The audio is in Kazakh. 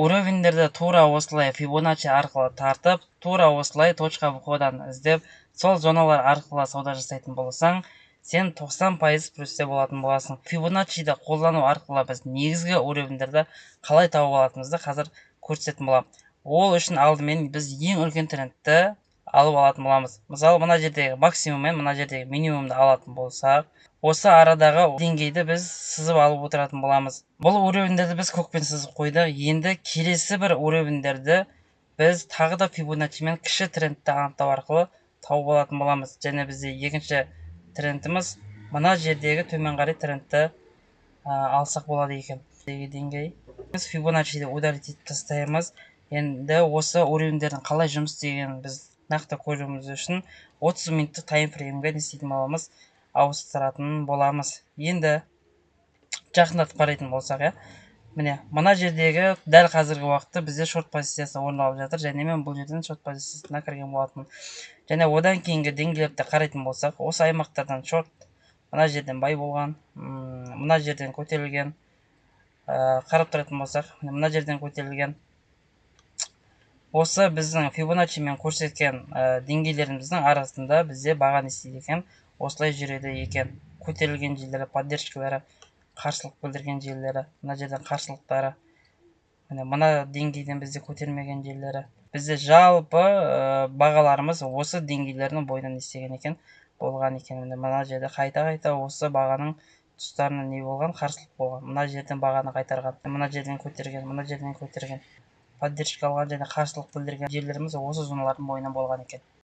уровендерді тура осылай Fibonacci арқылы тартып, тура осылай точка входан іздеп, сол зоналар арқылы сауда жасайтын болсаң, сен 90% плюсте болатын боласың. Fibonacci'ді қолдану арқылы біз негізгі уровендерді қалай тауып алатынымызды қазір көрсететін боламын. Ол үшін алдымен біз ең үлкен трендті алып алатын боламыз. Мысалы, мына жердегі максимум мен мына жердегі минимумды алатын болсақ, осы арадағы деңгейді біз сызып алып отыратын боламыз. Бұл уровендерді біз көкпен сызып қойдық. Енді келесі бір уровендерді біз тағы да Fibonacci мен кіші трендті анықтау арқылы тауып алатын боламыз. Және бізде екінші трендіміз мына жердегі төмен қарай трендті алсақ болады екен. Деңгей. Біз Fibonacci'ді удалить етіп тастаймыз. Енді осы уровендердің қалай жұмыс істегенін біз нақты көруіміз үшін 30 минуттық таймфреймге не істейтін боламыз, ауыстыратын боламыз. Енді жақындатып қарайтын болсақ, міне мына жердегі дәл қазіргі уақытта бізде шорт позициясы орын алып жатыр, және мен бұл жерден шорт позициясына кірген болатынмын. Және одан кейінгі деңгейлерді қарайтын болсақ, осы аймақтардан шорт мына жерден бай болған, мына жерден көтерілген, қарап тұратын болсақ, мына жерден көтерілген. Осы біздің Fibonacci мен көрсеткен деңгейлеріміздің арасында бізде баға не істейді екен, осылай жүреді екен. Көтерілген жерлері, поддержкалары, қарсылық білдірген жерлері, мына жерден қарсылықтары, мына деңгейден бізде көтермеген жерлері. Бізде жалпы бағаларымыз осы деңгейлердің бойынан істеген екен, болған екен. Мына жерде қайта осы бағаның тұстарына не болған, қарсылық болған. Мына жерден бағаны қайтарған, мына жерден көтерген, мына жерден көтерген, поддержка алған және қарсылық білдірген жерлеріміз осы зоналардың бойынан болған екен.